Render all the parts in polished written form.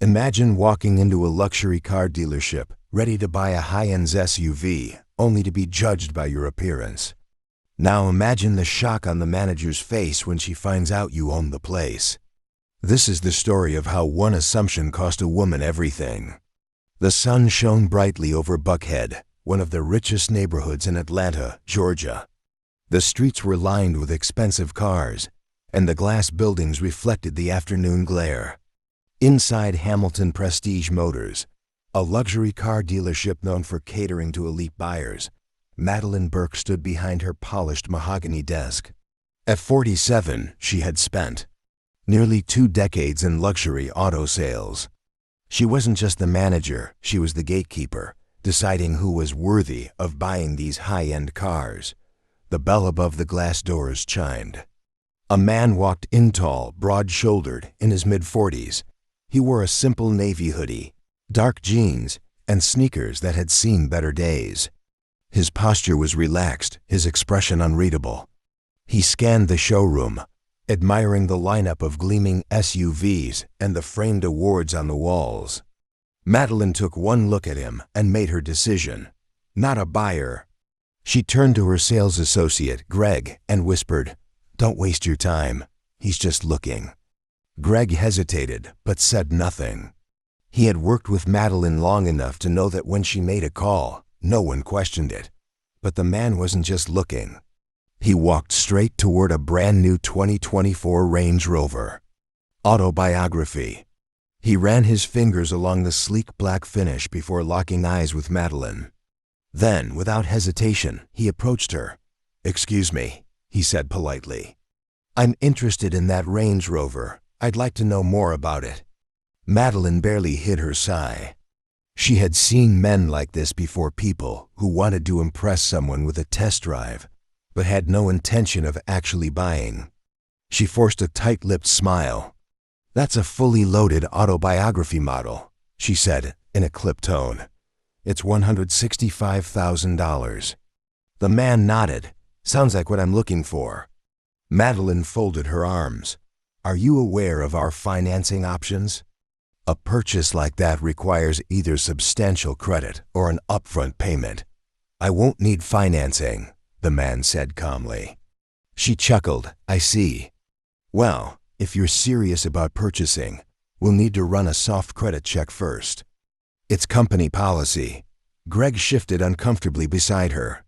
Imagine walking into a luxury car dealership, ready to buy a high-end SUV, only to be judged by your appearance. Now imagine the shock on the manager's face when she finds out you own the place. This is the story of how one assumption cost a woman everything. The sun shone brightly over Buckhead, one of the richest neighborhoods in Atlanta, Georgia. The streets were lined with expensive cars, and the glass buildings reflected the afternoon glare. Inside Hamilton Prestige Motors, a luxury car dealership known for catering to elite buyers, Madeline Burke stood behind her polished mahogany desk. At 47, she had spent nearly 2 decades in luxury auto sales. She wasn't just the manager, she was the gatekeeper, deciding who was worthy of buying these high-end cars. The bell above the glass doors chimed. A man walked in tall, broad-shouldered, in his mid-40s. He wore a simple navy hoodie, dark jeans, and sneakers that had seen better days. His posture was relaxed, his expression unreadable. He scanned the showroom, admiring the lineup of gleaming SUVs and the framed awards on the walls. Madeline took one look at him and made her decision. Not a buyer. She turned to her sales associate, Greg, and whispered, "Don't waste your time. He's just looking." Greg hesitated, but said nothing. He had worked with Madeline long enough to know that when she made a call, no one questioned it. But the man wasn't just looking. He walked straight toward a brand new 2024 Range Rover. Autobiography. He ran his fingers along the sleek black finish before locking eyes with Madeline. Then, without hesitation, he approached her. "Excuse me," he said politely. "I'm interested in that Range Rover. I'd like to know more about it." Madeline barely hid her sigh. She had seen men like this before, people who wanted to impress someone with a test drive, but had no intention of actually buying. She forced a tight-lipped smile. "That's a fully loaded autobiography model," she said in a clipped tone. "It's $165,000. The man nodded. "Sounds like what I'm looking for." Madeline folded her arms. "Are you aware of our financing options? A purchase like that requires either substantial credit or an upfront payment." "I won't need financing," the man said calmly. She chuckled. "I see. Well, if you're serious about purchasing, we'll need to run a soft credit check first. It's company policy." Greg shifted uncomfortably beside her.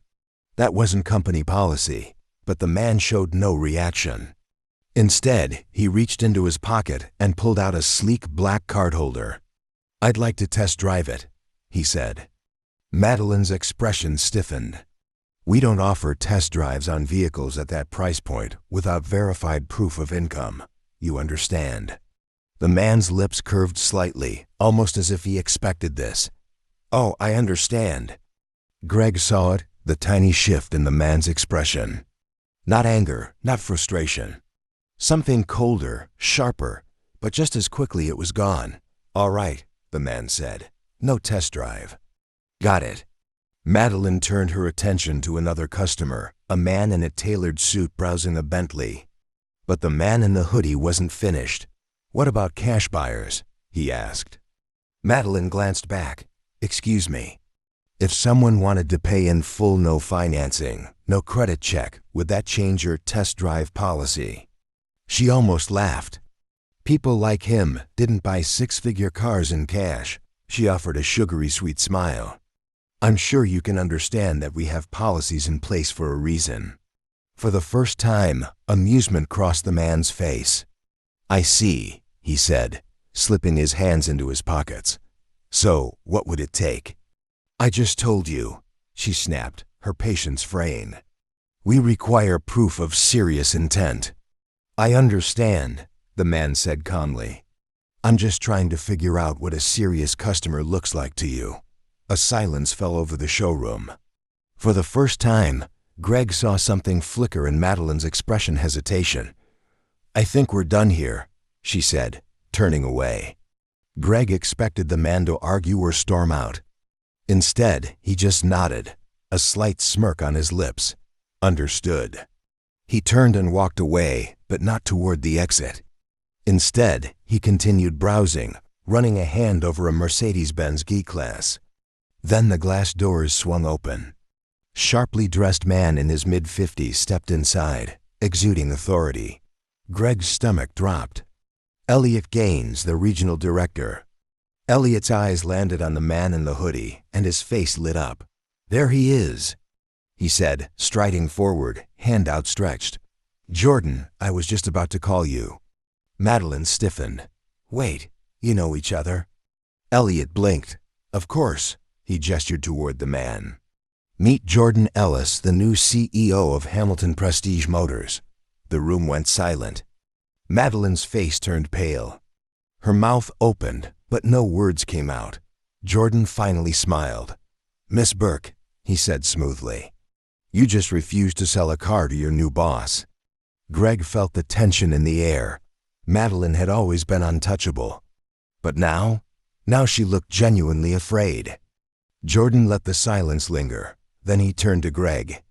That wasn't company policy, but the man showed no reaction. Instead, he reached into his pocket and pulled out a sleek black card holder. "I'd like to test drive it," he said. Madeline's expression stiffened. "We don't offer test drives on vehicles at that price point without verified proof of income. You understand?" The man's lips curved slightly, almost as if he expected this. "Oh, I understand." Greg saw it, the tiny shift in the man's expression. Not anger, not frustration. Something colder, sharper, but just as quickly it was gone. "All right," the man said. "No test drive." "Got it." Madeline turned her attention to another customer, a man in a tailored suit browsing a Bentley. But the man in the hoodie wasn't finished. "What about cash buyers?" he asked. Madeline glanced back. "Excuse me. If someone wanted to pay in full, no financing, no credit check, would that change your test drive policy?" She almost laughed. "People like him didn't buy 6-figure cars in cash." She offered a sugary sweet smile. "I'm sure you can understand that we have policies in place for a reason." For the first time, amusement crossed the man's face. "I see," he said, slipping his hands into his pockets. "So, what would it take?" "I just told you," she snapped, her patience fraying. "We require proof of serious intent." "I understand," the man said calmly. "I'm just trying to figure out what a serious customer looks like to you." A silence fell over the showroom. For the first time, Greg saw something flicker in Madeline's expression: hesitation. "I think we're done here," she said, turning away. Greg expected the man to argue or storm out. Instead, he just nodded, a slight smirk on his lips. Understood. He turned and walked away, but not toward the exit. Instead, he continued browsing, running a hand over a Mercedes-Benz G-Class. Then the glass doors swung open. Sharply dressed man in his mid-50s stepped inside, exuding authority. Greg's stomach dropped. Elliot Gaines, the regional director. Elliot's eyes landed on the man in the hoodie, and his face lit up. "There he is," he said, striding forward, hand outstretched. "Jordan, I was just about to call you." Madeline stiffened. "Wait, you know each other?" Elliot blinked. "Of course," he gestured toward the man. "Meet Jordan Ellis, the new CEO of Hamilton Prestige Motors." The room went silent. Madeline's face turned pale. Her mouth opened, but no words came out. Jordan finally smiled. "Miss Burke," he said smoothly, "you just refused to sell a car to your new boss." Greg felt the tension in the air. Madeline had always been untouchable. But now she looked genuinely afraid. Jordan let the silence linger. Then he turned to Greg.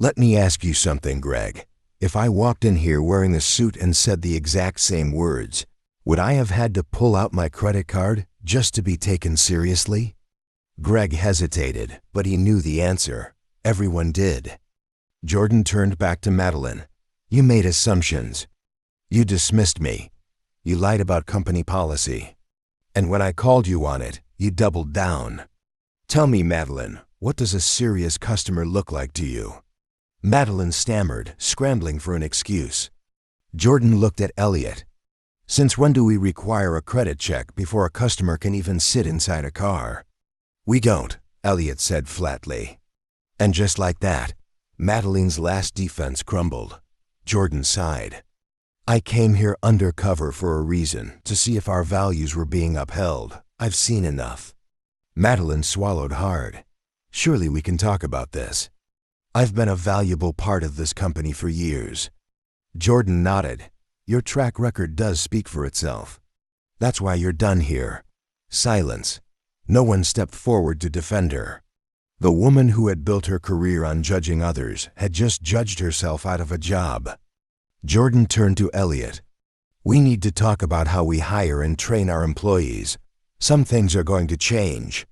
"Let me ask you something, Greg. If I walked in here wearing a suit and said the exact same words, would I have had to pull out my credit card just to be taken seriously?" Greg hesitated, but he knew the answer. Everyone did. Jordan turned back to Madeline. "You made assumptions. You dismissed me. You lied about company policy. And when I called you on it, you doubled down. Tell me, Madeline, what does a serious customer look like to you?" Madeline stammered, scrambling for an excuse. Jordan looked at Elliot. "Since when do we require a credit check before a customer can even sit inside a car?" "We don't," Elliot said flatly. And just like that, Madeline's last defense crumbled. Jordan sighed. "I came here undercover for a reason, to see if our values were being upheld. I've seen enough." Madeline swallowed hard. "Surely we can talk about this. I've been a valuable part of this company for years." Jordan nodded. "Your track record does speak for itself. That's why you're done here." Silence. No one stepped forward to defend her. The woman who had built her career on judging others had just judged herself out of a job. Jordan turned to Elliot. "We need to talk about how we hire and train our employees. Some things are going to change."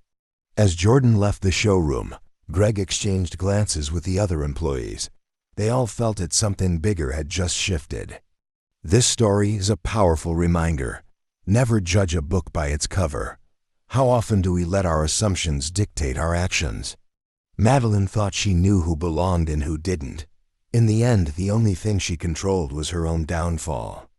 As Jordan left the showroom, Greg exchanged glances with the other employees. They all felt that something bigger had just shifted. This story is a powerful reminder. Never judge a book by its cover. How often do we let our assumptions dictate our actions? Madeline thought she knew who belonged and who didn't. In the end, the only thing she controlled was her own downfall.